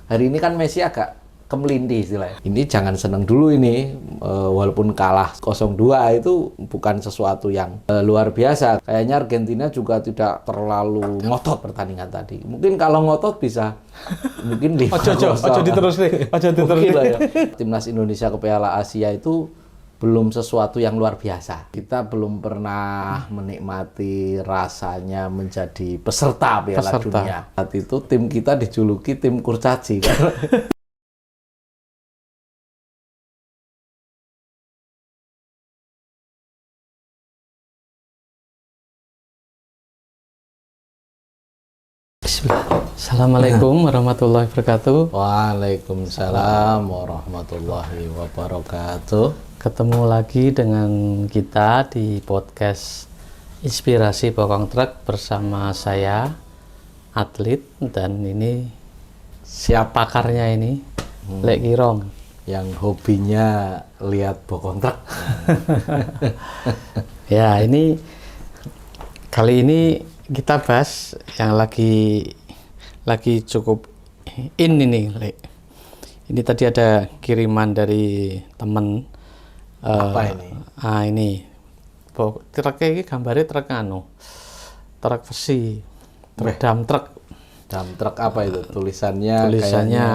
Hari ini kan Messi agak kemelintih istilahnya. Ini jangan seneng dulu ini, walaupun kalah 0-2 itu bukan sesuatu yang luar biasa. Kayaknya Argentina juga tidak terlalu ngotot pertandingan tadi. Mungkin kalau ngotot bisa mungkin 5-0. Ojo diterus nih, ojo diterus ya. Timnas Indonesia ke Piala Asia itu belum sesuatu yang luar biasa. Kita belum pernah menikmati rasanya menjadi peserta Piala Dunia. Saat itu tim kita dijuluki tim kurcaci. Assalamualaikum warahmatullahi wabarakatuh. Waalaikumsalam warahmatullahi wabarakatuh. Ketemu lagi dengan kita di podcast Inspirasi Bokong Truk bersama saya, atlet, dan ini siapa pakarnya ini, Lek Kirong. Yang hobinya lihat bokong truk. Ya, ini kali ini kita bahas yang lagi cukup ini, Lek. Ini tadi ada kiriman dari temen. Apa ini? Ini truknya ini gambarnya truk truk besi, dump truck. Dump truck apa itu? Tulisannya Tulisannya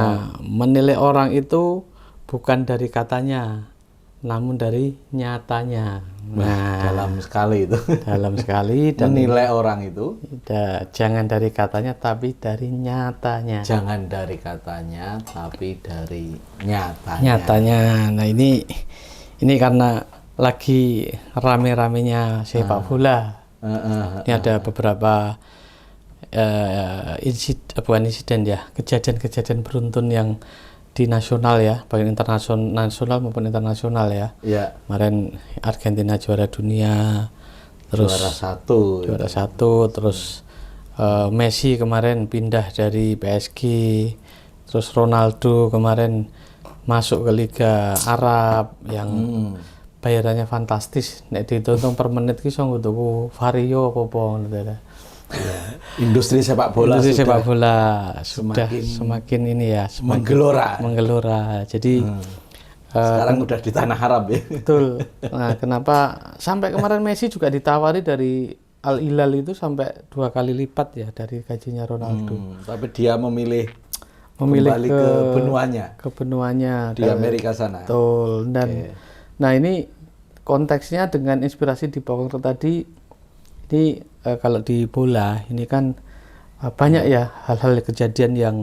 menilai orang itu bukan dari katanya, namun dari nyatanya. Nah, dalam sekali itu. Dalam sekali. Dan menilai orang itu jangan dari katanya tapi dari nyatanya. Jangan dari katanya tapi dari nyatanya. Nyatanya. Nah, ini karena lagi rame-ramenya sepak bola. Ini ada beberapa insiden ya, kejadian-kejadian beruntun yang di nasional ya, baik nasional maupun internasional ya. Ya. Kemarin Argentina juara dunia, terus juara satu, terus Messi kemarin pindah dari PSG, terus Ronaldo kemarin masuk ke Liga Arab yang bayarannya fantastis. Nek dihitung per menit ki iso tuku vario apa ngono ya. Industri sepak bola sudah semakin ini ya, menggelora. Jadi sekarang udah di tanah Arab ya. Betul. Nah, kenapa sampai kemarin Messi juga ditawari dari Al Hilal itu sampai 2 kali lipat ya dari gajinya Ronaldo. Tapi dia memilih kembali ke benuanya di Amerika sana. Betul. Dan nah, ini konteksnya dengan inspirasi di Bokong Truk tadi. Ini kalau di bola ini kan banyak ya hal-hal kejadian yang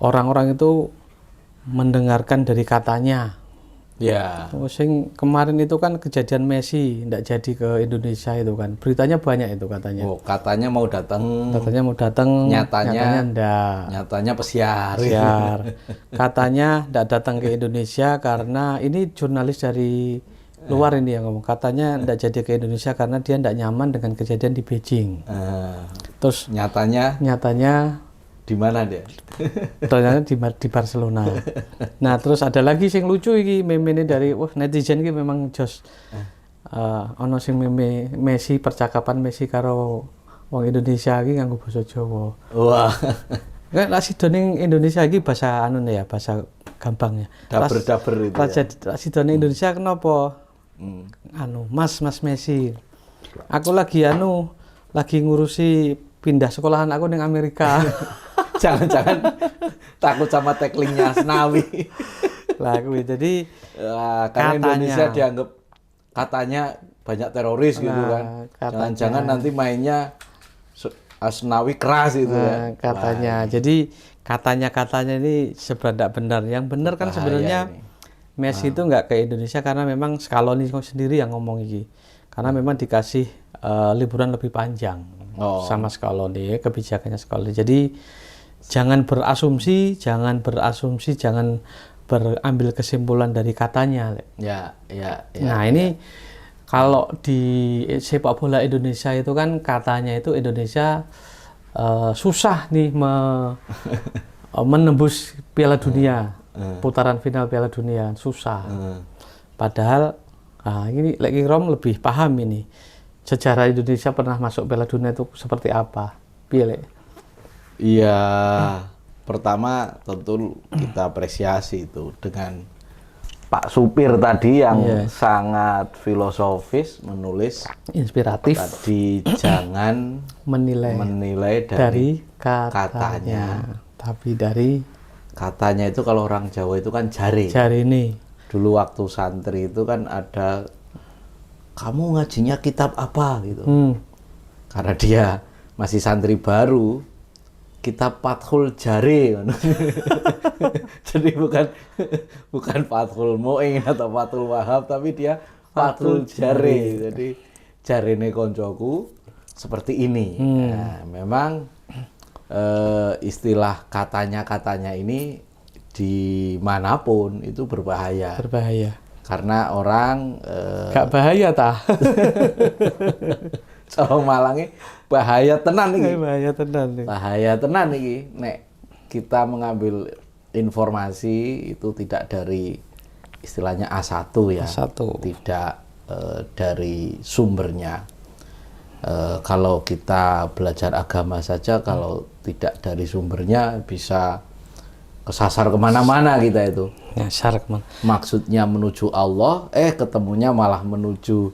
orang-orang itu mendengarkan dari katanya. Ya. Sing kemarin itu kan kejadian Messi tidak jadi ke Indonesia itu kan, beritanya banyak itu katanya. Oh, katanya mau datang. Nyatanya enggak. Nyatanya pesiar. Katanya tidak datang ke Indonesia karena ini jurnalis dari luar ini yang ngomong. Katanya tidak jadi ke Indonesia karena dia tidak nyaman dengan kejadian di Beijing. Terus nyatanya di mana dia? Ternyata di Barcelona. Nah, terus ada lagi sing lucu iki meme ini dari netizen iki memang jos. Ono sing meme Messi, percakapan Messi karo wong Indonesia iki nganggo basa Jawa. Wah. Kan sidone Indonesia iki bahasa bahasa gampang ya. Daber-daber itu. Sidone Indonesia kenapa? Mas Messi. Aku lagi ngurusi pindah sekolahan aku ning Amerika. Jangan-jangan takut sama tacklingnya Asnawi. Lah kuwi jadi karena Indonesia dianggap katanya banyak teroris gitu kan. Jangan-jangan nanti mainnya Asnawi keras itu kan. Katanya. Jadi katanya ini sebenarnya benar. Yang benar kan sebenarnya Messi itu nggak ke Indonesia karena memang Scaloni sendiri yang ngomong iki. Karena memang dikasih liburan lebih panjang sama Scaloni, kebijakannya Scaloni. Jadi jangan berasumsi, jangan berambil kesimpulan dari katanya. Nah, ini kalau di sepak bola Indonesia itu kan katanya itu Indonesia susah nih menembus Piala Dunia, putaran final Piala Dunia susah. Padahal ini Lek Kirong lebih paham ini sejarah Indonesia pernah masuk Piala Dunia itu seperti apa, Piala. Iya, pertama tentu kita apresiasi itu dengan Pak Supir tadi yang sangat filosofis menulis inspiratif. Tadi jangan menilai dari katanya. Tapi dari katanya itu kalau orang Jawa itu kan jare. Jare ini. Dulu waktu santri itu kan ada kamu ngajinya kitab apa gitu. Karena dia masih santri baru, kitab Fathul Jare. Jadi bukan Fathul Mu'in atau Fathul Wahab, tapi dia Fathul Jare. Jadi jarene koncoku seperti ini. Nah, memang istilah katanya ini dimanapun itu berbahaya. Karena orang gak bahaya tah. Jawa Malange bahaya tenan iki. Bahaya tenan iki. Nek kita mengambil informasi itu tidak dari istilahnya A1 ya. Tidak dari sumbernya. Kalau kita belajar agama saja, kalau tidak dari sumbernya bisa kesasar kemana-mana kita itu. Nyasar kemana? Maksudnya menuju Allah, ketemunya malah menuju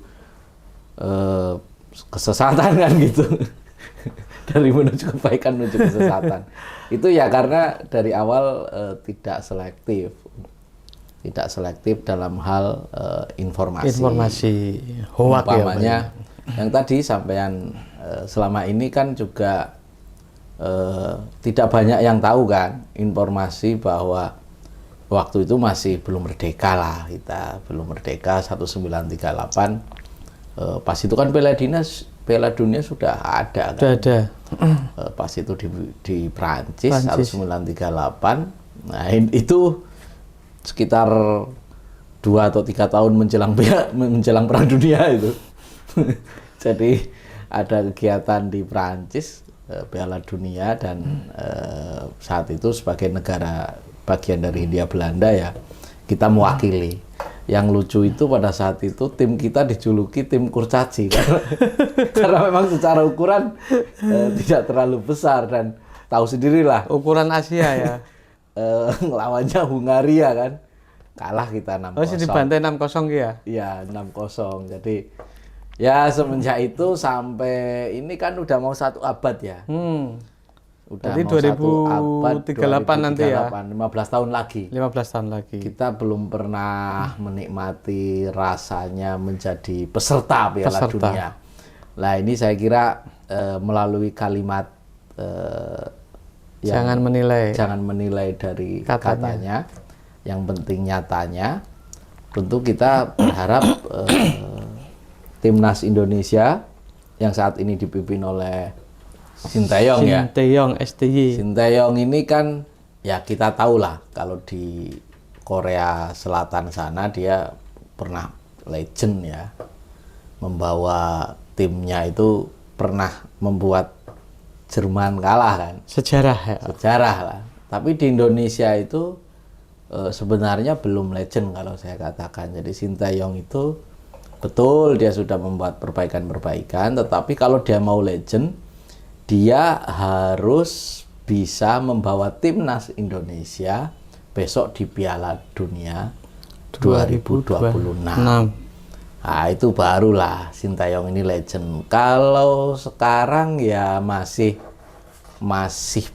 kesesatan kan gitu. Dari menuju kebaikan menuju kesesatan. Itu ya karena dari awal tidak selektif dalam hal informasi hoak ya, yang tadi sampean selama ini kan juga tidak banyak yang tahu kan informasi bahwa waktu itu masih belum merdeka lah, kita belum merdeka 1938. Pas itu kan Piala Dunia sudah ada kan. Pas itu di Prancis 1938. Nah, itu sekitar 2 atau 3 tahun menjelang Perang Dunia itu. Jadi ada kegiatan di Prancis, Piala Dunia, dan saat itu sebagai negara bagian dari Hindia Belanda ya, kita mewakili. Yang lucu itu pada saat itu tim kita dijuluki tim kurcaci karena memang secara ukuran tidak terlalu besar, dan tahu sendirilah ukuran Asia ya. Lawannya Hungaria kan, kalah kita 6-0. Oh, dibantai 6-0 ya? Iya, 6-0. Jadi ya semenjak itu sampai ini kan udah mau 1 abad ya. Udah jadi mau 2038 nanti ya. 15 tahun lagi. Kita belum pernah menikmati rasanya menjadi peserta Piala Dunia. Nah, ini saya kira melalui kalimat jangan menilai dari katanya, yang penting nyatanya. Tentu kita berharap timnas Indonesia yang saat ini dipimpin oleh Sinteyong ya. Sinteyong ini kan ya kita tahu lah, kalau di Korea Selatan sana dia pernah legend ya, membawa timnya itu pernah membuat Jerman kalah kan. Sejarah lah. Tapi di Indonesia itu sebenarnya belum legend kalau saya katakan. Jadi Sinteyong itu betul dia sudah membuat perbaikan, tetapi kalau dia mau legend, dia harus bisa membawa timnas Indonesia besok di Piala Dunia 2026. Nah, itu barulah Sinteyong ini legend. Kalau sekarang ya masih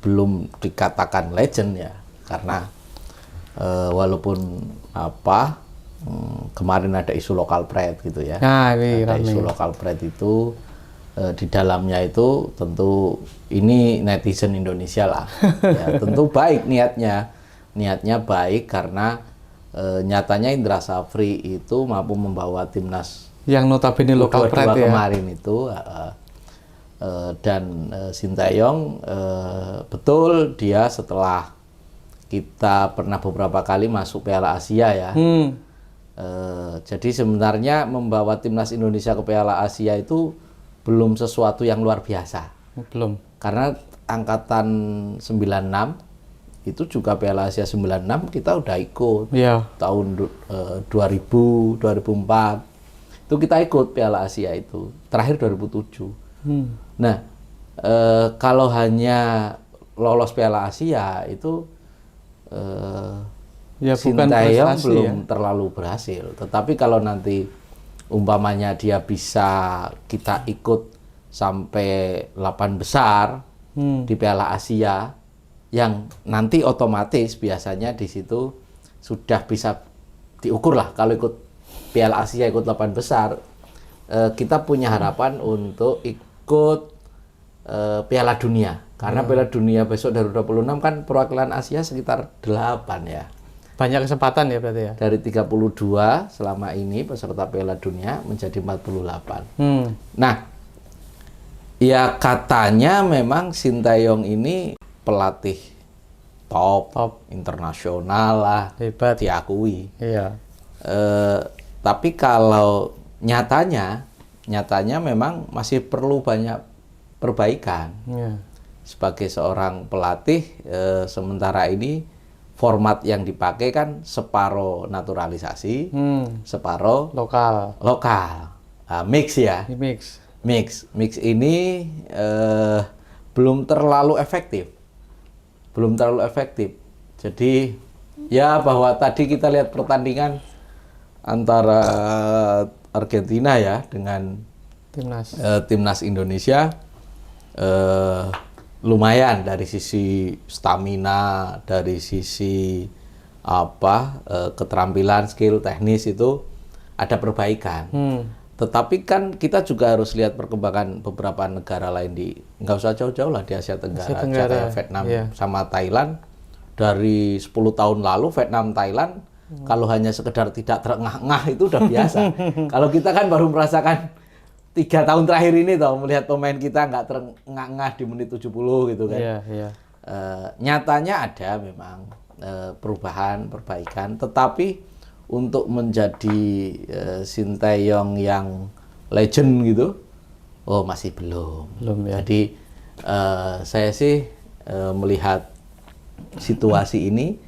belum dikatakan legend ya, karena walaupun kemarin ada isu lokal pride gitu ya. Ada isu lokal pride itu di dalamnya itu tentu ini netizen Indonesia lah. Ya, tentu baik niatnya baik, karena nyatanya Indra Safri itu mampu membawa timnas yang notabene lokal pride ya kemarin itu, dan Sinteyong betul dia setelah kita pernah beberapa kali masuk Piala Asia ya. Jadi sebenarnya membawa timnas Indonesia ke Piala Asia itu belum sesuatu yang luar biasa. Belum. Karena angkatan 96 itu juga Piala Asia 96 kita udah ikut. Yeah. Tahun 2000, 2004 itu kita ikut Piala Asia itu. Terakhir 2007. Nah, kalau hanya lolos Piala Asia itu Ya, bukan Sinteyong prestasi belum ya. terlalu berhasil. Tetapi kalau nanti umpamanya dia bisa kita ikut sampai 8 besar di Piala Asia, yang nanti otomatis biasanya di situ sudah bisa diukur lah. Kalau ikut Piala Asia, ikut 8 besar, kita punya harapan untuk ikut Piala Dunia. Karena Piala Dunia besok dari 26 kan perwakilan Asia sekitar 8 ya. Banyak kesempatan ya berarti ya. Dari 32 selama ini peserta Piala Dunia menjadi 48. Nah, ya katanya memang Sinteyong ini pelatih top internasional lah, Hebat. diakui. Iya. Tapi kalau nyatanya memang masih perlu banyak perbaikan. Iya. Sebagai seorang pelatih, sementara ini format yang dipakai kan separuh naturalisasi, separuh Lokal. Mix ya. Mix. Mix ini belum terlalu efektif. Jadi ya bahwa tadi kita lihat pertandingan antara Argentina ya dengan timnas Indonesia, lumayan dari sisi stamina, dari sisi keterampilan, skill, teknis itu ada perbaikan. Tetapi kan kita juga harus lihat perkembangan beberapa negara lain nggak usah jauh-jauh lah di Asia Tenggara, kayak Vietnam sama Thailand. Dari 10 tahun lalu Vietnam, Thailand kalau hanya sekedar tidak terengah-engah itu udah biasa. Kalau kita kan baru merasakan 3 tahun terakhir ini melihat pemain kita nggak terengah-engah di menit 70 gitu kan. Iya. Nyatanya ada memang perbaikan, tetapi untuk menjadi Sinteyong yang legend gitu, masih belum ya. Jadi saya sih melihat situasi ini,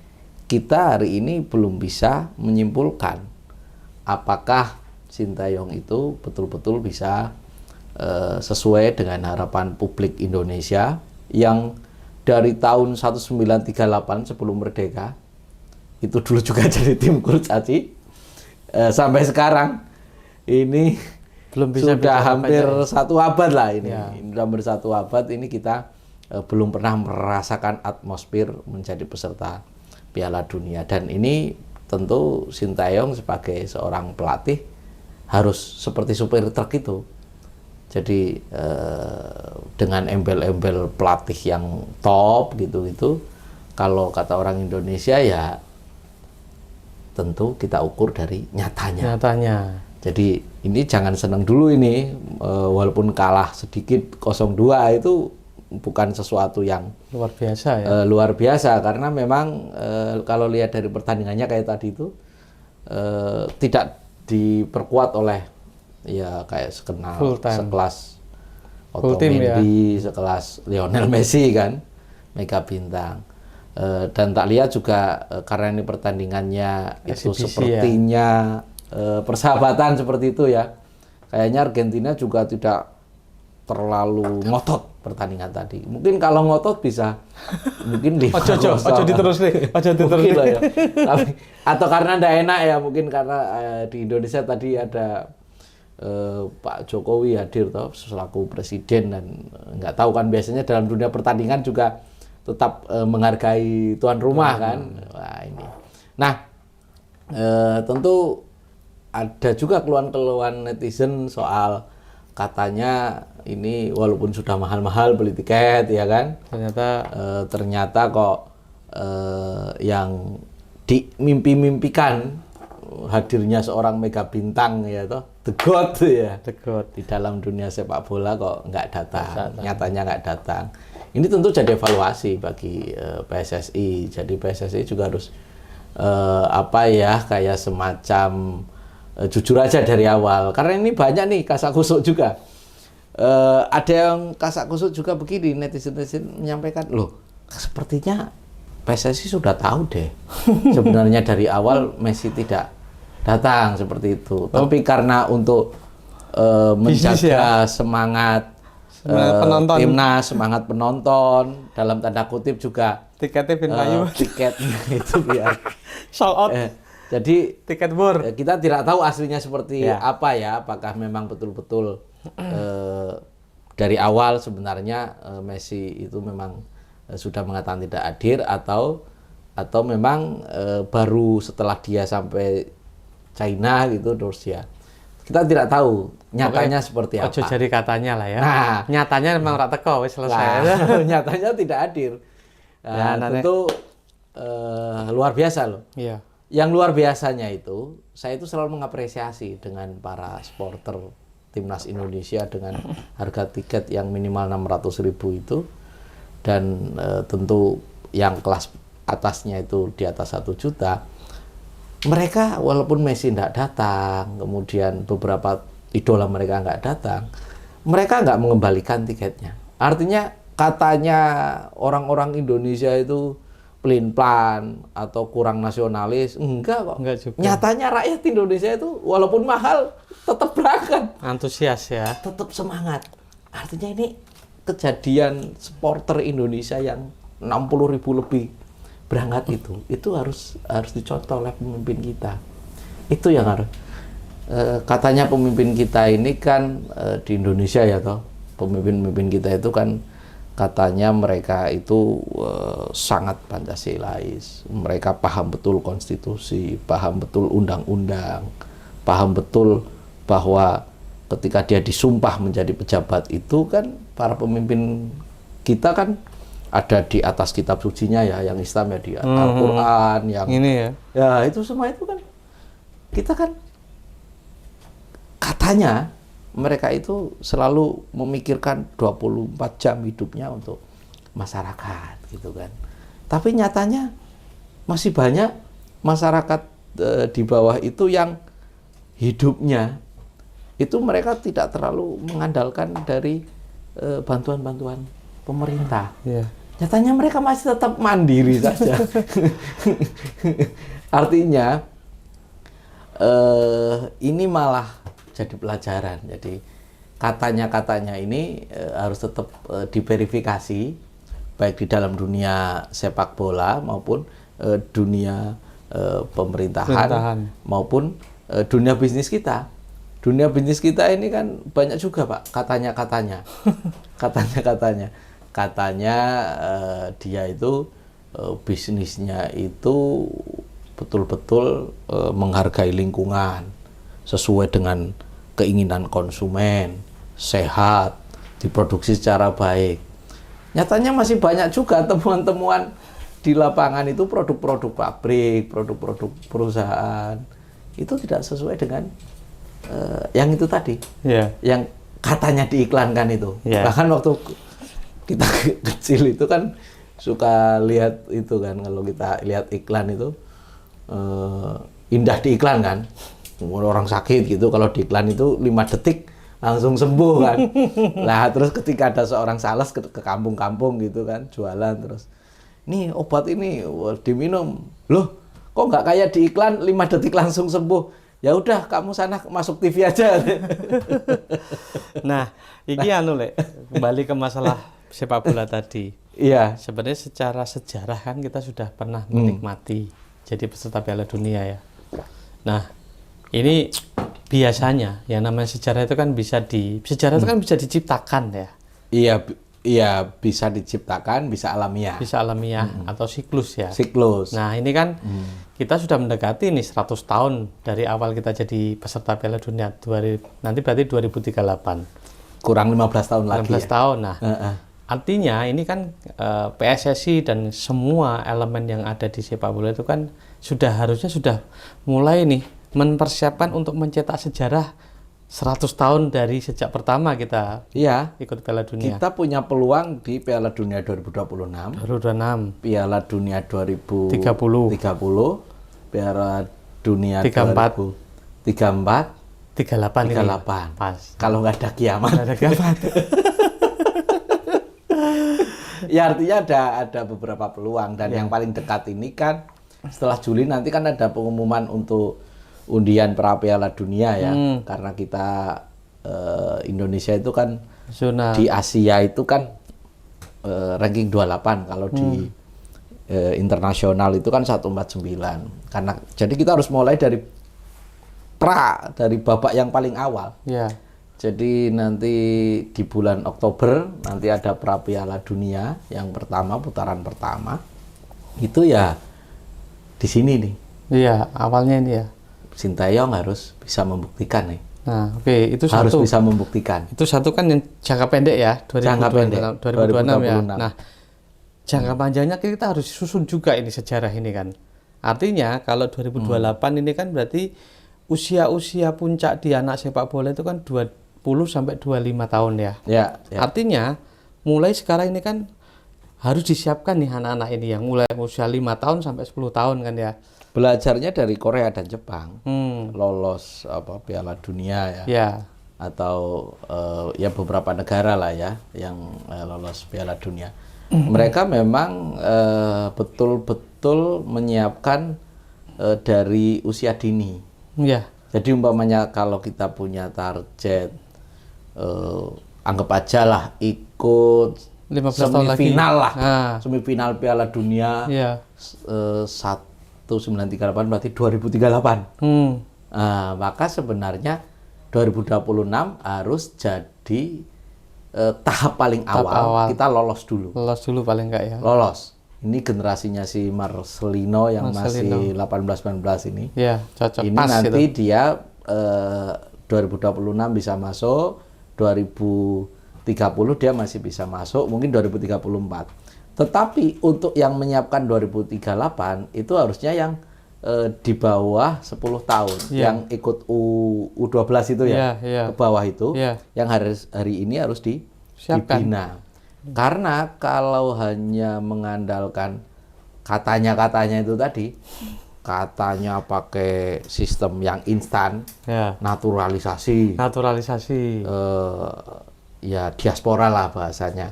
kita hari ini belum bisa menyimpulkan apakah Sinteyong itu betul-betul bisa sesuai dengan harapan publik Indonesia yang dari tahun 1938 sebelum merdeka itu dulu juga jadi tim kurcaci, sampai sekarang ini belum bisa sudah hampir 1 abad lah ini. Ya. Sudah hampir 1 abad ini kita belum pernah merasakan atmosfer menjadi peserta Piala Dunia, dan ini tentu Sinteyong sebagai seorang pelatih harus seperti supir truk itu. Jadi dengan embel-embel pelatih yang top gitu, kalau kata orang Indonesia ya tentu kita ukur dari nyatanya. Jadi ini jangan senang dulu ini, walaupun kalah sedikit 0-2 itu bukan sesuatu yang luar biasa ya. Luar biasa, karena memang kalau lihat dari pertandingannya kayak tadi itu tidak diperkuat oleh ya kayak sekelas Otamendi, sekelas Lionel Messi kan, mega bintang. Dan tak lihat juga karena ini pertandingannya itu sepertinya persahabatan seperti itu ya. Kayaknya Argentina juga tidak terlalu ngotot pertandingan tadi. Mungkin kalau ngotot bisa mungkin 5-0. Ojo diterus nih. Ya. Tapi, atau karena ndak enak ya, mungkin karena di Indonesia tadi ada Pak Jokowi hadir selaku presiden, dan nggak tahu kan biasanya dalam dunia pertandingan juga tetap menghargai tuan rumah kan. Wah ini. Nah, tentu ada juga keluhan-keluhan netizen soal katanya ini walaupun sudah mahal-mahal beli tiket ya kan, ternyata kok yang dimimpi-mimpikan hadirnya seorang mega bintang ya the God ya, di dalam dunia sepak bola kok nggak datang, nyatanya nggak datang. Ini tentu jadi evaluasi bagi PSSI. Jadi PSSI juga harus kayak semacam jujur aja dari awal, karena ini banyak nih kasak kusuk juga. Ada yang kasak kusuk juga begini, netizen menyampaikan, loh sepertinya PSSI sudah tahu deh sebenarnya dari awal Messi tidak datang seperti itu. Tapi karena untuk menjaga semangat penonton. Timnas, semangat penonton, dalam tanda kutip juga Tiketnya pin payu. tiketnya itu biar Sold out. jadi Tiket bor. kita tidak tahu aslinya seperti Ya. apa ya, apakah memang betul-betul dari awal sebenarnya Messi itu memang sudah mengatakan tidak hadir atau memang baru setelah dia sampai China gitu terus ya. Kita tidak tahu nyatanya seperti apa. Ojo jadi katanya lah ya. Nah, nyatanya memang rak teko wis selesai. nah, nyatanya tidak hadir. Ya, tentu luar biasa loh. Iya. Yang luar biasanya itu, saya itu selalu mengapresiasi dengan para supporter Timnas Indonesia dengan harga tiket yang minimal 600.000 itu, dan tentu yang kelas atasnya itu di atas 1 juta. Mereka walaupun Messi tidak datang, kemudian beberapa idola mereka nggak datang, mereka nggak mengembalikan tiketnya. Artinya katanya orang-orang Indonesia itu pelin-pelan atau kurang nasionalis, enggak kok. Enggak juga. Nyatanya rakyat Indonesia itu walaupun mahal tetap berangkat, Antusias ya. tetap semangat. Artinya ini kejadian supporter Indonesia yang 60.000 lebih berangkat itu harus dicontoh oleh pemimpin kita. Itu yang harus katanya pemimpin kita ini kan di Indonesia ya toh, pemimpin kita itu kan katanya mereka itu sangat Pancasilais, mereka paham betul konstitusi, paham betul undang-undang, paham betul bahwa ketika dia disumpah menjadi pejabat itu kan para pemimpin kita kan ada di atas kitab sucinya ya, yang Islam ya di Al-Quran, yang ini ya itu semua itu kan kita kan katanya mereka itu selalu memikirkan 24 jam hidupnya untuk masyarakat gitu kan, tapi nyatanya masih banyak masyarakat di bawah itu yang hidupnya itu mereka tidak terlalu mengandalkan dari bantuan-bantuan pemerintah. Iya. Nyatanya mereka masih tetap mandiri saja. Artinya ini malah jadi pelajaran. Jadi katanya ini harus tetap diverifikasi baik di dalam dunia sepak bola maupun dunia pemerintahan maupun dunia bisnis kita. Dunia bisnis kita ini kan banyak juga Pak katanya. Katanya dia itu bisnisnya itu betul-betul menghargai lingkungan sesuai dengan keinginan konsumen, sehat, diproduksi secara baik. Nyatanya masih banyak juga temuan-temuan di lapangan itu produk-produk pabrik, produk-produk perusahaan itu tidak sesuai dengan yang itu tadi, yang katanya diiklankan itu. Bahkan waktu kita kecil itu kan suka lihat itu kan, kalau kita lihat iklan itu indah di iklan kan, orang sakit gitu, kalau di iklan itu 5 detik langsung sembuh kan. Nah terus ketika ada seorang sales ke kampung-kampung gitu kan, jualan terus, nih obat ini diminum, loh kok nggak kayak di iklan 5 detik langsung sembuh. Ya udah kamu sana masuk TV aja. Nah, iki kembali ke masalah sepak bola tadi. Iya. Sebenarnya secara sejarah kan kita sudah pernah menikmati jadi peserta Piala Dunia ya. Nah, ini biasanya yang namanya sejarah itu kan bisa diciptakan ya. Iya, bisa diciptakan, bisa alamiah. Bisa alamiah atau siklus ya. Siklus. Nah, ini kan kita sudah mendekati nih 100 tahun dari awal kita jadi peserta Piala Dunia. Nanti berarti 2038. Kurang 15 tahun lagi. 15 tahun. Nah, artinya ini kan PSSI dan semua elemen yang ada di sepak bola itu kan harusnya sudah mulai nih mempersiapkan untuk mencetak sejarah 100 tahun dari sejak pertama kita ikut Piala Dunia. Kita punya peluang di Piala Dunia 2026, Piala Dunia 2030, Piala Dunia 34, 38. Pas. Kalau nggak ada kiamat. Ya artinya ada beberapa peluang, dan yang paling dekat ini kan setelah Juli nanti kan ada pengumuman untuk undian pra Piala Dunia ya, karena kita Indonesia itu kan Zona. Di Asia itu kan ranking 28, kalau di internasional itu kan 149. Karena jadi kita harus mulai dari babak yang paling awal. Ya. Jadi nanti di bulan Oktober nanti ada pra Piala Dunia yang pertama, putaran pertama. Itu ya di sini nih. Iya, awalnya ini ya. Sintayong harus bisa membuktikan nih. Nah, oke, itu Harus satu. bisa membuktikan. Itu satu kan yang jangka pendek ya, Jangka pendek, 2026 ya. 2026. Nah, jangka panjangnya kita harus susun juga ini sejarah ini kan. Artinya kalau 2028 ini kan berarti usia-usia puncak di anak sepak bola itu kan 20 sampai 25 tahun ya. Ya. Artinya mulai sekarang ini kan harus disiapkan nih anak-anak ini yang mulai usia 5 tahun sampai 10 tahun kan ya. Belajarnya dari Korea dan Jepang. Lolos Piala Dunia ya. Ya. Atau ya beberapa negara lah ya yang lolos Piala Dunia. Mereka memang betul-betul menyiapkan dari usia dini. Ya. Jadi umpamanya kalau kita punya target, anggap aja lah ikut 15 tahun lagi. semifinal lah, semifinal Piala Dunia, ya. 1938 berarti 2038. Maka sebenarnya 2026 harus jadi tahap paling awal. Kita lolos dulu. Lolos dulu paling enggak ya. Lolos. Ini generasinya si Marcelino yang masih 18-19 ini. Ya, cocok. Ini pas nanti gitu. dia 2026 bisa masuk, 2030 dia masih bisa masuk, mungkin 2034. Tetapi untuk yang menyiapkan 2038 itu harusnya yang di bawah 10 tahun, yang ikut U12 itu ya, ke bawah itu, yang hari ini harus dibina. Karena kalau hanya mengandalkan katanya itu tadi, katanya pakai sistem yang instan, naturalisasi, ya diaspora lah bahasanya,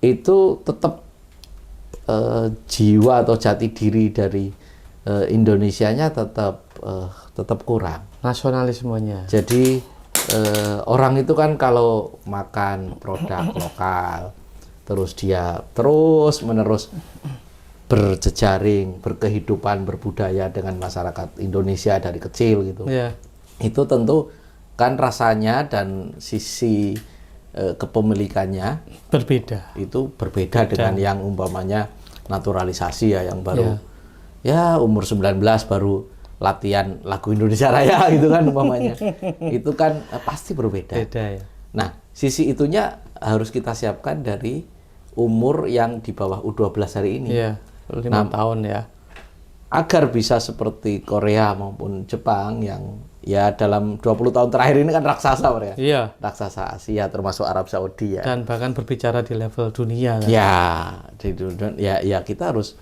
itu tetap jiwa atau jati diri dari Indonesianya tetap kurang. Nasionalismenya. Jadi orang itu kan kalau makan produk lokal, terus dia terus-menerus berjejaring, berkehidupan, berbudaya dengan masyarakat Indonesia dari kecil gitu. Itu tentu kan rasanya dan sisi kepemilikannya berbeda. Itu berbeda dengan yang umpamanya naturalisasi ya, yang baru ya umur 19 baru latihan lagu Indonesia Raya gitu kan umpamanya. Itu kan pasti berbeda. Ya. Nah, sisi itunya harus kita siapkan dari umur yang di bawah U12 hari ini. 5 tahun ya. Agar bisa seperti Korea maupun Jepang yang ya dalam 20 tahun terakhir ini kan raksasa mereka. Raksasa Asia termasuk Arab Saudi ya. Dan bahkan berbicara di level dunia kan. Ya kita harus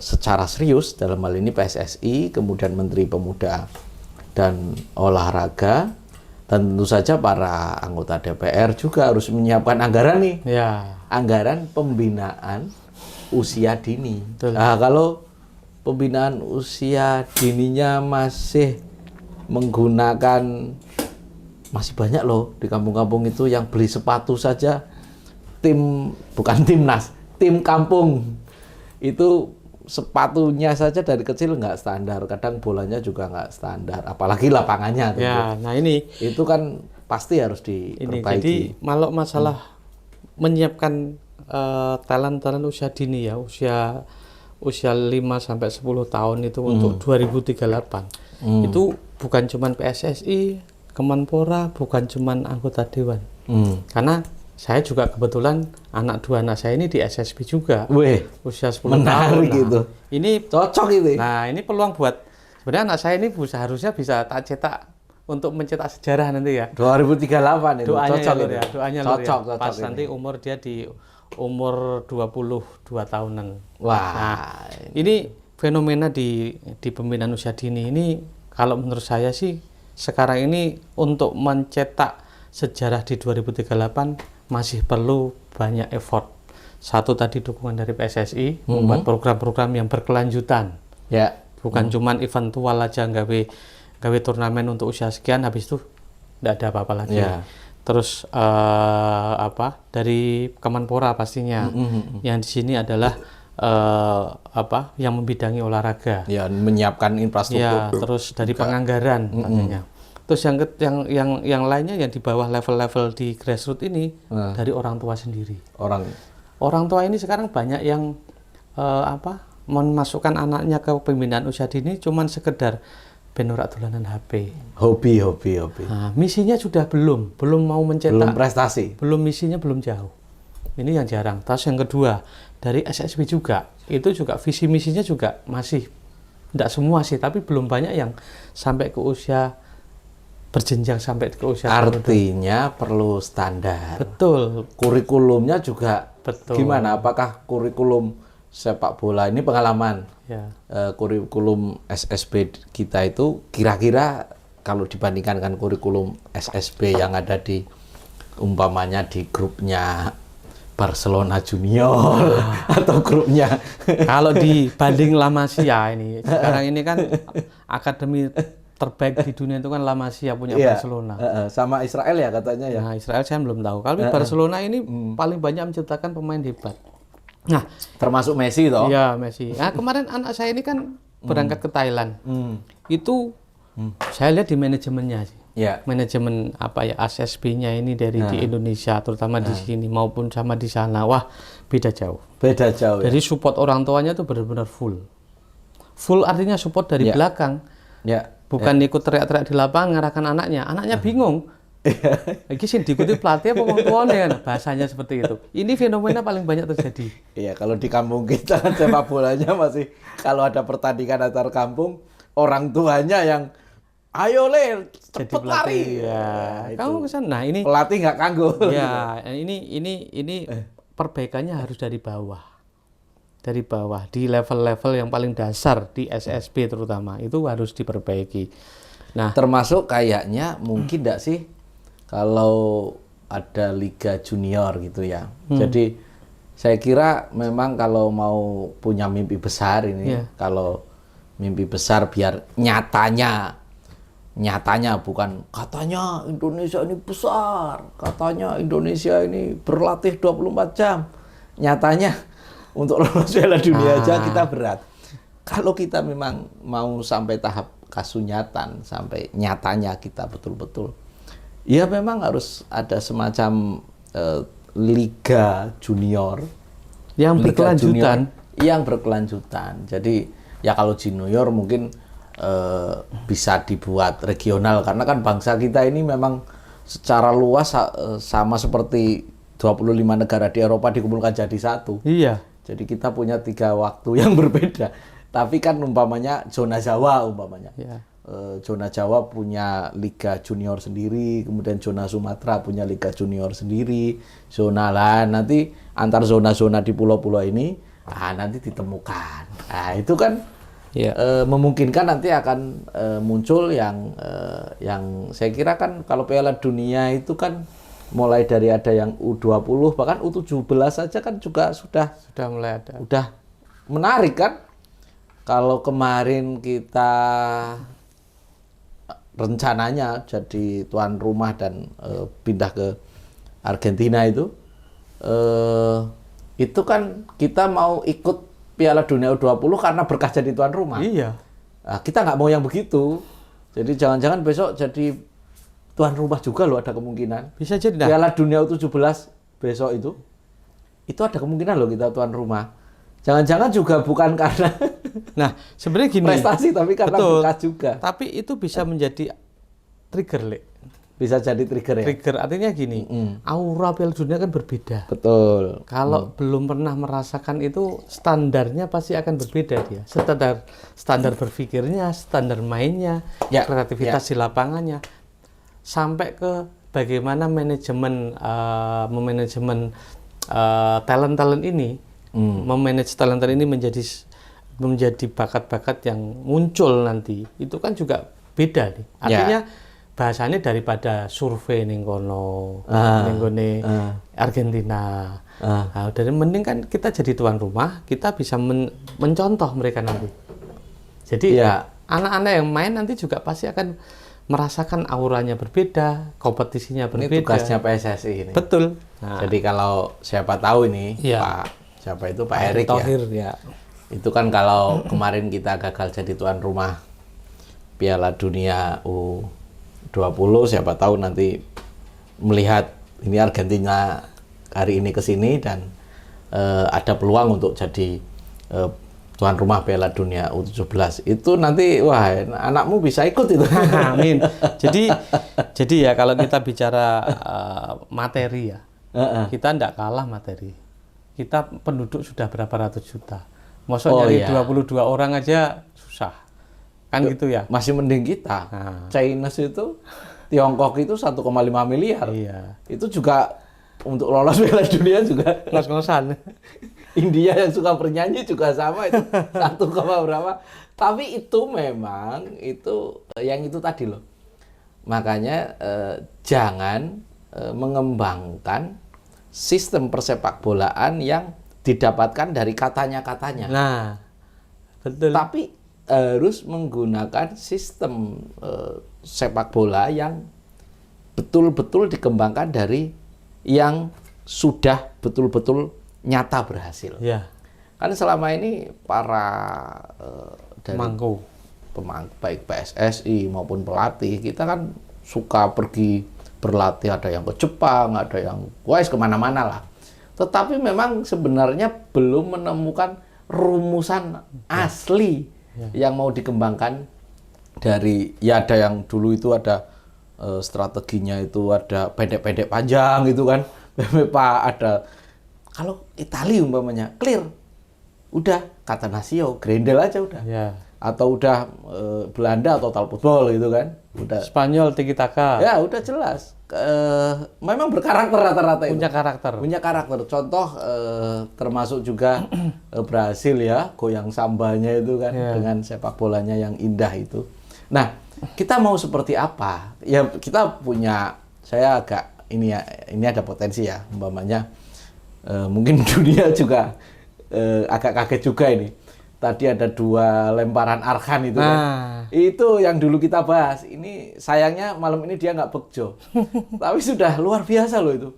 secara serius dalam hal ini PSSI, kemudian Menteri Pemuda dan Olahraga, dan tentu saja para anggota DPR juga harus menyiapkan anggaran nih. Anggaran pembinaan usia dini. Nah, kalau pembinaan usia dininya masih menggunakan, masih banyak loh di kampung-kampung itu yang beli sepatu saja bukan timnas, tim kampung. Itu sepatunya saja dari kecil nggak standar, kadang bolanya juga nggak standar, apalagi lapangannya. Nah ini itu kan pasti harus diperbaiki. Jadi kalau masalah menyiapkan talent usia dini ya, usia 5 sampai 10 tahun itu untuk 2038. Itu bukan cuman PSSI, Kemenpora, bukan cuman anggota dewan. Karena saya juga kebetulan dua anak saya ini di SSB juga. Usia 10 tahun. Gitu. Ini cocok itu. Nah, ini peluang buat sebenarnya anak saya ini harusnya bisa tak cetak untuk mencetak sejarah nanti ya. 2038 itu. Doanya cocok ya, doanya cocok, ya. Pas ini. Nanti umur dia di umur 22 tahunan. Wah. Ini fenomena di pembinaan usia dini ini kalau menurut saya sih sekarang ini untuk mencetak sejarah di 2038 masih perlu banyak effort. Satu tadi dukungan dari PSSI membuat program-program yang berkelanjutan. Bukan cuman eventual aja gawe turnamen untuk usia sekian habis itu tidak ada apa-apa lagi. terus dari Kemenpora pastinya. Yang di sini adalah yang membidangi olahraga. Ya, menyiapkan infrastruktur. Ya, terus dari penganggaran pastinya. Terus yang lainnya yang di bawah level-level di grassroots ini dari orang tua sendiri. Orang tua ini sekarang banyak yang memasukkan anaknya ke pembinaan usia dini cuman sekedar ben ora dolanan HP. Hobi. Nah, misinya sudah belum mau mencetak. Belum prestasi. Misinya belum jauh. Ini yang jarang. Terus yang kedua, dari SSB juga. Itu juga visi misinya juga masih tidak semua sih, tapi belum banyak yang sampai ke usia berjenjang sampai ke usia. Artinya perlu standar. Betul. Kurikulumnya juga betul. Gimana? Apakah kurikulum sepak bola ini pengalaman? Ya. Kurikulum SSB kita itu kira-kira kalau dibandingkan dengan kurikulum SSB yang ada di umpamanya di grupnya Barcelona Junior atau grupnya kalau dibanding La Masia ini sekarang ini kan akademi terbaik di dunia itu kan La Masia punya Barcelona sama Israel ya katanya ya. Nah, Israel saya belum tahu. Kalau Barcelona ini paling banyak menciptakan pemain hebat. Nah, termasuk Messi toh? Iya, Messi. Nah, kemarin anak saya ini kan berangkat ke Thailand. Itu saya lihat di manajemennya sih. Ya. Manajemen SSB-nya ini dari di Indonesia, terutama di sini maupun sama di sana. Wah, beda jauh. Jadi support orang tuanya tuh benar-benar full. Full artinya support dari belakang. Ya. Bukan ikut teriak-teriak di lapangan ngarahkan anaknya. Anaknya bingung. Iki sih diikuti pelatih apa wong tuane kan bahasanya seperti itu. Ini fenomena paling banyak terjadi. Iya, kalau di kampung kita sepak bolanya masih kalau ada pertandingan antar kampung, orang tuanya yang ayo Le, cepet lari. Ya, kamu kesana. Nah, ini pelatih nggak kanggo. Ya, ini perbaikannya harus dari bawah. Dari bawah di level-level yang paling dasar di SSB terutama itu harus diperbaiki. Nah, termasuk kayaknya mungkin enggak sih kalau ada liga junior gitu ya. Jadi saya kira memang kalau mau punya mimpi besar ini, kalau mimpi besar biar nyatanya bukan katanya Indonesia ini besar, katanya Indonesia ini berlatih 24 jam. Nyatanya untuk lolos Piala Dunia aja kita berat. Kalau kita memang mau sampai tahap kasunyatan, sampai nyatanya kita betul-betul, ya memang harus ada semacam liga junior yang berkelanjutan. Jadi ya kalau junior mungkin bisa dibuat regional karena kan bangsa kita ini memang secara luas sama seperti 25 negara di Eropa dikumpulkan jadi satu. Iya. Jadi kita punya 3 waktu yang berbeda. Tapi kan umpamanya zona Jawa zona Jawa punya liga junior sendiri, kemudian zona Sumatera punya liga junior sendiri, zona lain nanti antar zona-zona di pulau-pulau ini nanti ditemukan. Nah, itu kan memungkinkan nanti akan muncul yang saya kira kan kalau Piala Dunia itu kan mulai dari ada yang U20 bahkan U17 saja kan juga sudah mulai ada. Udah menarik kan? Kalau kemarin kita rencananya jadi tuan rumah dan pindah ke Argentina itu kan kita mau ikut Piala Dunia U20 karena berkah jadi tuan rumah. Iya. Nah, kita nggak mau yang begitu. Jadi jangan-jangan besok jadi tuan rumah juga loh, ada kemungkinan. Bisa jadi. Piala Dunia U17 besok itu ada kemungkinan loh kita tuan rumah. Jangan-jangan juga bukan karena sebenarnya gini. Prestasi tapi karena berkah juga. Tapi itu bisa menjadi trigger, Le. Bisa jadi trigger ya. Trigger artinya gini, aura Piala Dunia kan berbeda. Betul. Kalau belum pernah merasakan itu standarnya pasti akan berbeda dia. Standar berpikirnya, standar mainnya, kreativitas di lapangannya. Sampai ke bagaimana manajemen talent ini, memanage talent ini menjadi bakat-bakat yang muncul nanti. Itu kan juga beda nih. Artinya bahasanya daripada survei ning kono, Argentina. Dari mending kan kita jadi tuan rumah, kita bisa mencontoh mereka nanti. Jadi anak-anak yang main nanti juga pasti akan merasakan auranya berbeda, kompetisinya Ini berbeda. tugasnya PSSI ini. Betul. Jadi kalau siapa tahu ini Iya. Pak Erick Thohir, ya. Itu kan kalau kemarin kita gagal jadi tuan rumah Piala Dunia U20, siapa tahu nanti melihat ini Argentina hari ini ke sini dan ada peluang untuk jadi tuan rumah Piala Dunia U17. Itu nanti wah anakmu bisa ikut itu. Amin. Jadi ya kalau kita bicara materi ya, kita tidak kalah materi. Kita penduduk sudah berapa ratus juta. Masa nyari 22 orang aja susah. Kan gitu ya. Masih mending kita. China itu, Tiongkok itu 1,5 miliar. Iya. Itu juga untuk lolos Piala Dunia juga ngos-ngosan. India yang suka bernyanyi juga sama itu 1, berapa. Tapi itu memang itu yang itu tadi loh. Makanya jangan mengembangkan sistem persepak bolaan yang didapatkan dari katanya-katanya. Nah, betul. Tapi harus menggunakan sistem sepak bola yang betul-betul dikembangkan dari yang sudah betul-betul nyata berhasil. Ya. Kan selama ini para dari pemangku baik PSSI maupun pelatih kita kan suka pergi berlatih, ada yang ke Jepang, ada yang kemana-mana lah. Tetapi memang sebenarnya belum menemukan rumusan asli yang mau dikembangkan dari ada yang dulu itu ada strateginya itu ada pendek-pendek panjang gitu kan. Pak ada kalau Italia umpamanya clear. Udah kata Nasio, Grendel aja udah. Ya. Atau udah Belanda total football gitu kan. Udah Spanyol tiki taka. Ya, udah jelas. Memang berkarakter rata-rata itu. Punya karakter. Contoh termasuk juga Brasil ya, goyang sambanya itu kan dengan sepak bolanya yang indah itu. Nah, kita mau seperti apa? Ya kita punya saya agak ini ada potensi ya, umpamanya mungkin dunia juga agak kaget juga ini. Tadi ada 2 lemparan Arhan itu kan. Itu yang dulu kita bahas. Ini sayangnya malam ini dia nggak bekjo. Tapi sudah luar biasa loh itu.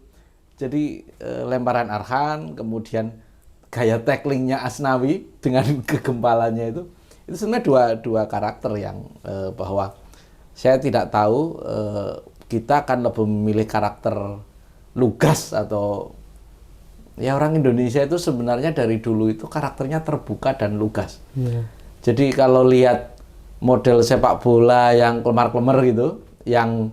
Jadi lemparan Arhan, kemudian gaya tacklingnya Asnawi dengan kegempalannya itu sebenarnya dua karakter yang bahwa saya tidak tahu kita akan lebih memilih karakter lugas atau ya orang Indonesia itu sebenarnya dari dulu itu karakternya terbuka dan lugas. Jadi kalau lihat model sepak bola yang kelemar-kelemar gitu, yang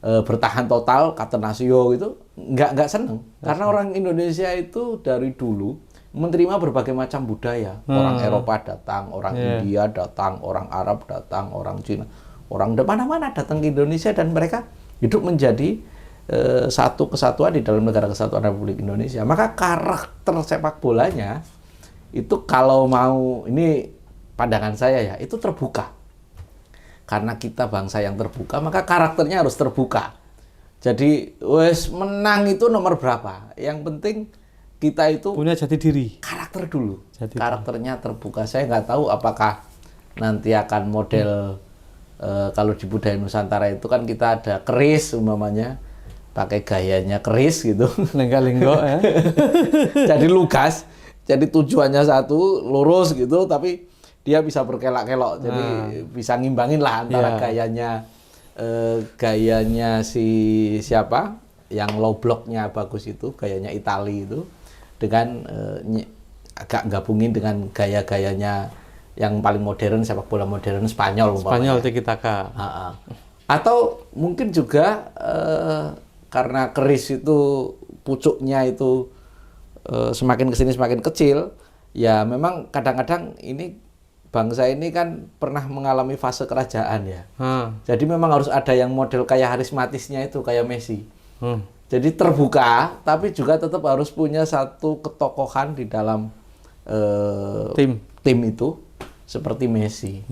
bertahan total, Catenaccio gitu, nggak seneng. Karena orang Indonesia itu dari dulu menerima berbagai macam budaya. Orang Eropa datang, orang India datang, orang Arab datang, orang Cina, orang dari mana-mana datang ke Indonesia dan mereka hidup menjadi satu kesatuan di dalam negara kesatuan Republik Indonesia. Maka karakter sepak bolanya itu kalau mau, ini pandangan saya ya, itu terbuka. Karena kita bangsa yang terbuka, maka karakternya harus terbuka. Jadi wes menang itu nomor berapa? Yang penting kita itu punya jati diri. Karakter dulu. Karakternya terbuka. Saya nggak tahu apakah nanti akan model kalau di budaya Nusantara itu kan kita ada keris umpamanya, pakai gayanya keris gitu. Lenggak-lenggok ya. Jadi lugas. Jadi tujuannya satu, lurus gitu, tapi dia bisa berkelak-kelok. Jadi bisa ngimbangin lah antara gayanya si siapa yang low blocknya bagus itu, gayanya Itali itu, dengan agak gabungin dengan gaya-gayanya yang paling modern, sepak bola modern Spanyol. Spanyol tiki taka. Atau mungkin juga karena keris itu pucuknya itu semakin kesini semakin kecil, ya memang kadang-kadang ini bangsa ini kan pernah mengalami fase kerajaan ya. Jadi memang harus ada yang model kayak harismatisnya itu, kayak Messi. Jadi terbuka, tapi juga tetap harus punya satu ketokohan di dalam tim itu, seperti Messi.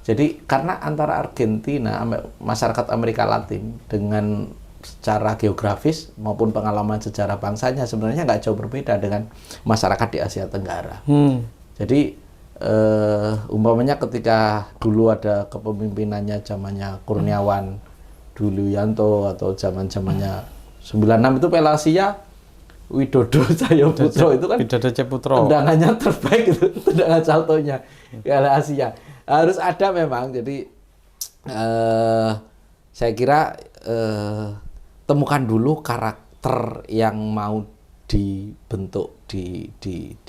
Jadi karena antara Argentina, masyarakat Amerika Latin dengan secara geografis maupun pengalaman sejarah bangsanya sebenarnya nggak jauh berbeda dengan masyarakat di Asia Tenggara. Jadi umpamanya ketika dulu ada kepemimpinannya zamannya Kurniawan Dwi Yulianto atau zamannya 96 itu Piala Asia Widodo Cahyoputra itu kan Widodo Cahyoputra tendangannya terbaik itu, tendangan saltonya Piala Asia. Harus ada memang. Jadi saya kira temukan dulu karakter yang mau dibentuk di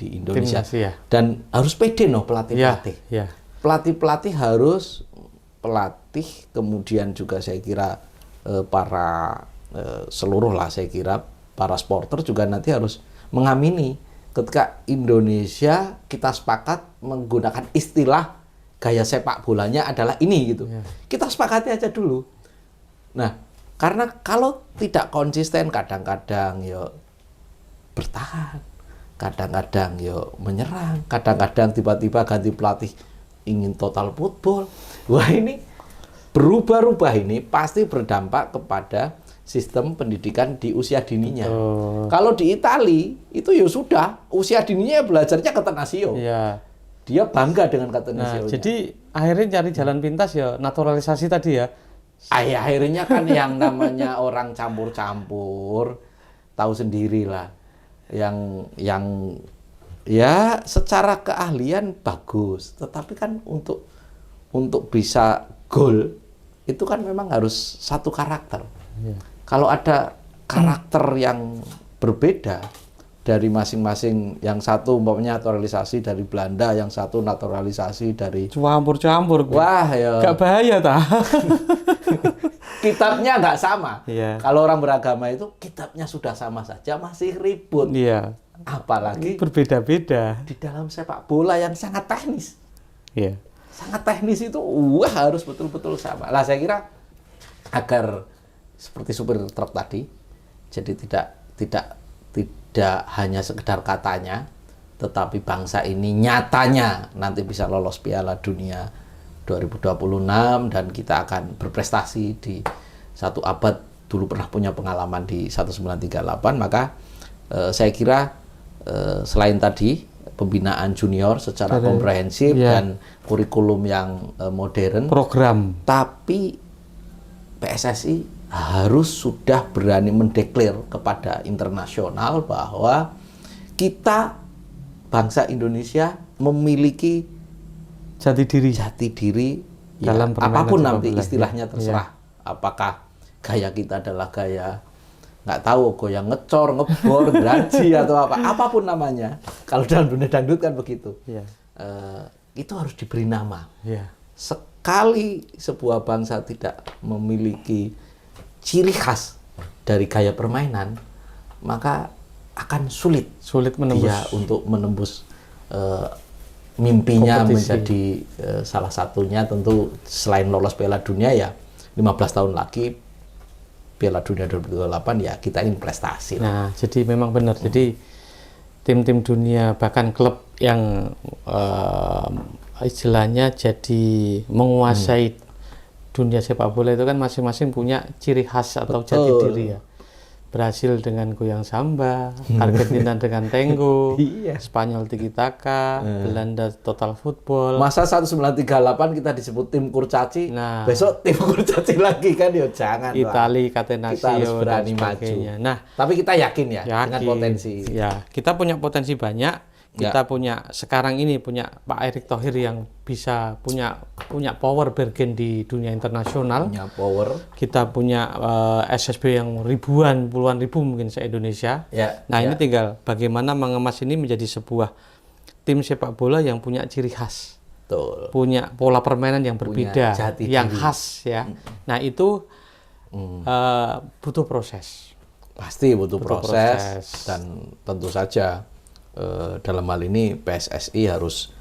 Indonesia. Dan harus pede pelatih-pelatih. Ya. Pelatih-pelatih harus kemudian juga saya kira para seluruh lah saya kira para supporter juga nanti harus mengamini ketika Indonesia kita sepakat menggunakan istilah gaya sepak bolanya adalah ini gitu. Kita sepakati aja dulu. Nah, karena kalau tidak konsisten kadang-kadang ya bertahan, kadang-kadang ya menyerang, kadang-kadang tiba-tiba ganti pelatih ingin total football. Wah, ini berubah-ubah ini pasti berdampak kepada sistem pendidikan di usia dininya. Kalau di Itali itu ya sudah usia dininya belajarnya Catenaccio. Iya. Dia bangga dengan Catenaccio. Nah, jadi akhirnya cari jalan pintas ya naturalisasi tadi ya. Akhirnya kan yang namanya orang campur-campur tahu sendirilah. Yang ya secara keahlian bagus, tetapi kan untuk bisa gol itu kan memang harus satu karakter. Kalau ada karakter yang berbeda dari masing-masing, yang satu umpamanya naturalisasi dari Belanda, yang satu naturalisasi dari campur-campur. Wah, ya. Gak bahaya ta? Kitabnya nggak sama. Iya. Kalau orang beragama itu kitabnya sudah sama saja masih ribut. Iya. Apalagi berbeda-beda di dalam sepak bola yang sangat teknis. Iya. Sangat teknis itu harus betul-betul sama. Lah saya kira agar seperti supir truk tadi, jadi tidak hanya sekedar katanya, tetapi bangsa ini nyatanya nanti bisa lolos Piala Dunia 2026 dan kita akan berprestasi di satu abad. Dulu pernah punya pengalaman di 1938, maka saya kira selain tadi pembinaan junior secara komprehensif dan kurikulum yang modern, program, tapi PSSI harus sudah berani mendeklar kepada internasional bahwa kita bangsa Indonesia memiliki jati diri dalam ya, apapun nanti istilahnya terserah. Apakah gaya kita adalah gaya nggak tahu goyang ngecor, ngebor, graji atau apapun namanya. Kalau dalam dunia dangdut kan begitu. Itu harus diberi nama. Sekali sebuah bangsa tidak memiliki ciri khas dari gaya permainan, maka akan sulit menembus dia untuk menembus mimpinya kompetisi. Menjadi salah satunya tentu selain lolos Piala Dunia ya 15 tahun lagi Piala Dunia 2028 ya kita ingin prestasi. Nah, jadi memang benar. Jadi tim-tim dunia bahkan klub yang istilahnya jadi menguasai dunia sepak bola itu kan masing-masing punya ciri khas atau jati diri ya. Brasil dengan goyang samba, Argentina dengan tango, Spanyol tiki taka, Belanda total football. Masa 1938 kita disebut tim kurcaci, besok tim kurcaci lagi kan ya jangan. Itali, Catenaccio, kita harus berani maju. Nah, tapi kita yakin dengan potensi. Ya, kita punya potensi banyak. Kita punya sekarang ini punya Pak Erick Thohir yang bisa punya power bergen di dunia internasional. Punya power. Kita punya SSB yang ribuan, puluhan ribu mungkin se-Indonesia. Ini tinggal bagaimana mengemas ini menjadi sebuah tim sepak bola yang punya ciri khas. Betul. Punya pola permainan yang berbeda, yang khas ya. Nah, itu butuh proses. Pasti butuh proses dan tentu saja dalam hal ini PSSI harus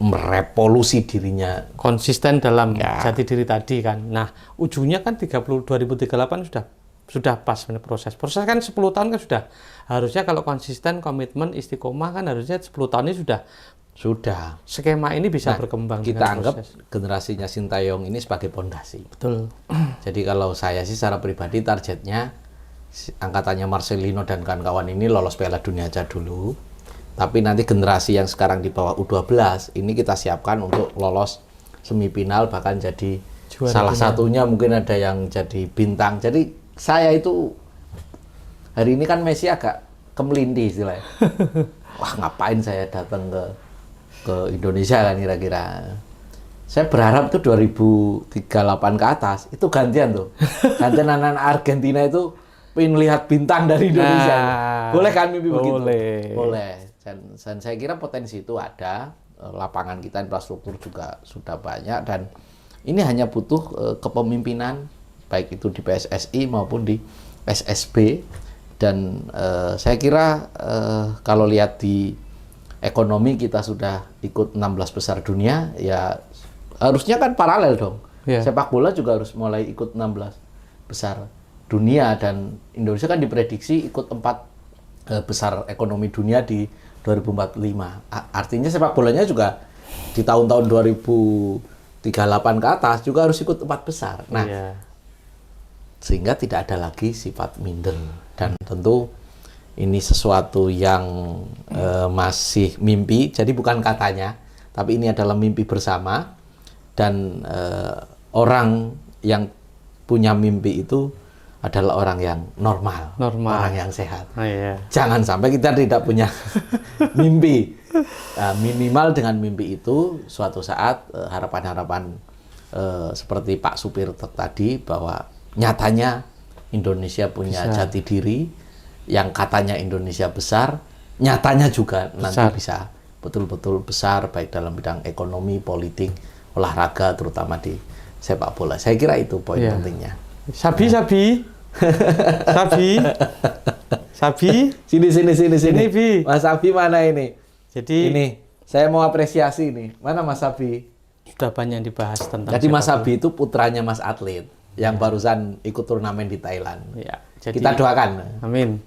merevolusi dirinya, konsisten dalam jati diri tadi kan. Nah, ujungnya kan 2038 sudah pas proses kan 10 tahun kan sudah. Harusnya kalau konsisten, komitmen, istiqomah kan harusnya 10 tahun ini sudah skema ini bisa berkembang. Kita anggap generasinya Sintayong ini sebagai pondasi. Betul. Jadi kalau saya sih secara pribadi targetnya angkatannya Marcelino dan kawan-kawan ini lolos Piala Dunia aja dulu. Tapi nanti generasi yang sekarang di bawah U12 ini kita siapkan untuk lolos semifinal, bahkan jadi Juara salah dunia. satunya mungkin ada yang jadi bintang. Jadi saya itu hari ini kan Messi agak kemelindi istilahnya. Wah, ngapain saya datang ke Indonesia kan kira-kira. Saya berharap tuh 2038 ke atas itu gantian tuh. Gantian anak-anak Argentina itu pengen lihat bintang dari Indonesia. Boleh kan mimpi begitu? Boleh. Dan saya kira potensi itu ada. Lapangan kita, infrastruktur juga sudah banyak, dan ini hanya butuh kepemimpinan baik itu di PSSI maupun di PSSB. Dan saya kira kalau lihat di ekonomi kita sudah ikut 16 besar dunia, ya harusnya kan paralel dong. Yeah. Sepak bola juga harus mulai ikut 16 besar dunia, dan Indonesia kan diprediksi ikut 4 besar ekonomi dunia di 2045. Artinya sepak bolanya juga di tahun-tahun 2038 ke atas juga harus ikut 4 besar. Nah, sehingga tidak ada lagi sifat minder, dan tentu ini sesuatu yang masih mimpi, jadi bukan katanya, tapi ini adalah mimpi bersama. Dan orang yang punya mimpi itu adalah orang yang normal. Orang yang sehat. Jangan sampai kita tidak punya mimpi. Minimal dengan mimpi itu suatu saat harapan-harapan seperti Pak Supir tadi, bahwa nyatanya Indonesia punya jati diri, yang katanya Indonesia besar, nyatanya juga nanti bisa betul-betul besar, baik dalam bidang ekonomi, politik, olahraga, terutama di sepak bola. Saya kira itu poin pentingnya. Sabi. Sini, Bi. Mas Sabi mana ini? Jadi ini saya mau apresiasi ini. Mana Mas Sabi? Sudah banyak dibahas tentang. Jadi Mas Sabi itu putranya Mas atlet yang barusan ikut turnamen di Thailand. Ya, jadi, kita doakan. Amin.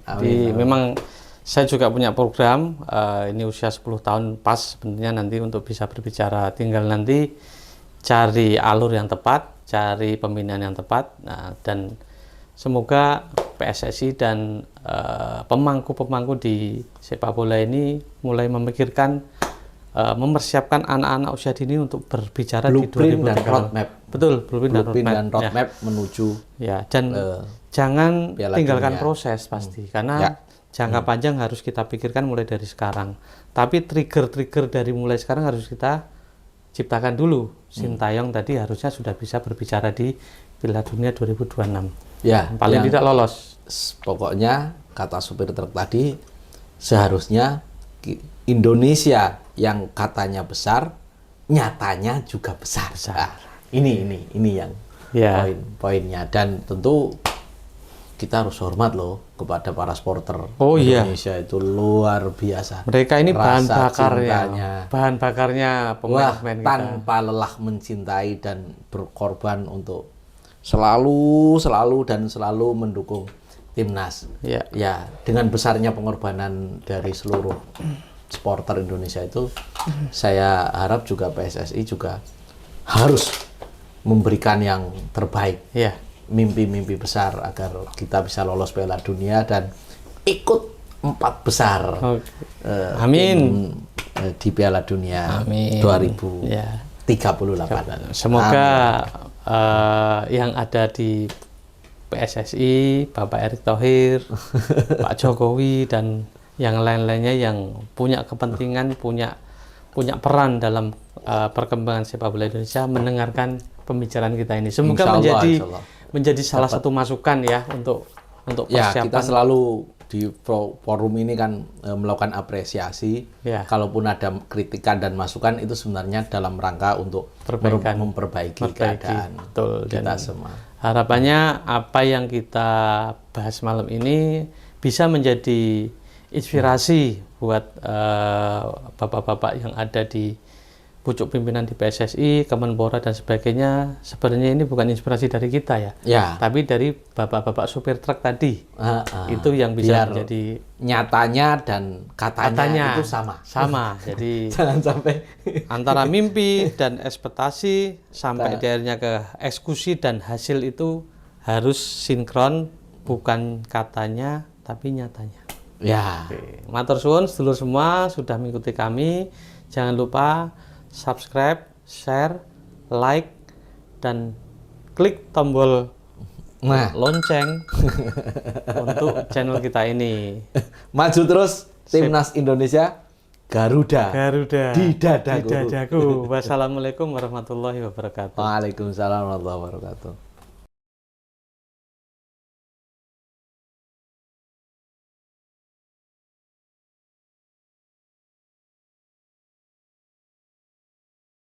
Memang saya juga punya program, ini usia 10 tahun pas sebenarnya nanti untuk bisa berbicara. Tinggal nanti cari alur yang tepat, cari pembinaan yang tepat, dan semoga PSSI dan pemangku-pemangku di sepak bola ini mulai memikirkan, mempersiapkan anak-anak usia dini untuk berbicara blueprint di 2030. Dan roadmap. Betul, blueprint dan roadmap menuju. Ya, dan jangan tinggalkan dunia. Proses pasti, karena jangka panjang harus kita pikirkan mulai dari sekarang. Tapi trigger-trigger dari mulai sekarang harus kita ciptakan dulu. Sintayong tadi harusnya sudah bisa berbicara di Piala Dunia 2026. Ya, paling tidak lolos. Pokoknya kata supir truk tadi, seharusnya Indonesia yang katanya besar, nyatanya juga besar. Nah, ini yang poinnya. Dan tentu kita harus hormat loh kepada para supporter Indonesia. Itu luar biasa. Mereka ini bahan bakarnya pemain tanpa lelah mencintai dan berkorban untuk selalu mendukung timnas. Ya, dengan besarnya pengorbanan dari seluruh supporter Indonesia itu, saya harap juga PSSI juga harus memberikan yang terbaik. Mimpi-mimpi besar agar kita bisa lolos Piala Dunia dan ikut 4 besar. Amin. Di Piala Dunia 2038. Semoga yang ada di PSSI, Bapak Erick Thohir, Pak Jokowi, dan yang lain-lainnya yang punya kepentingan, punya peran dalam perkembangan sepak bola Indonesia mendengarkan pembicaraan kita ini. Semoga menjadi salah satu masukan ya untuk persiapan. Kita selalu di forum ini kan melakukan apresiasi. Kalaupun ada kritikan dan masukan, itu sebenarnya dalam rangka untuk memperbaiki keadaan kita semua. Harapannya apa yang kita bahas malam ini bisa menjadi inspirasi buat bapak-bapak yang ada di pucuk pimpinan di PSSI, Kemenpora dan sebagainya. Sebenarnya ini bukan inspirasi dari kita ya, tapi dari bapak-bapak supir truk tadi. Itu yang bisa menjadi nyatanya dan katanya itu sama. Jadi jangan sampai antara mimpi dan ekspektasi sampai akhirnya ke eksekusi dan hasil itu harus sinkron, bukan katanya tapi nyatanya. Ya. Oke. Matur suwun sedulur semua sudah mengikuti kami. Jangan lupa subscribe, share, like, dan klik tombol lonceng untuk channel kita ini. Maju terus Timnas Indonesia Garuda. Di dadaku. Wassalamualaikum warahmatullahi wabarakatuh. Waalaikumsalam warahmatullahi wabarakatuh.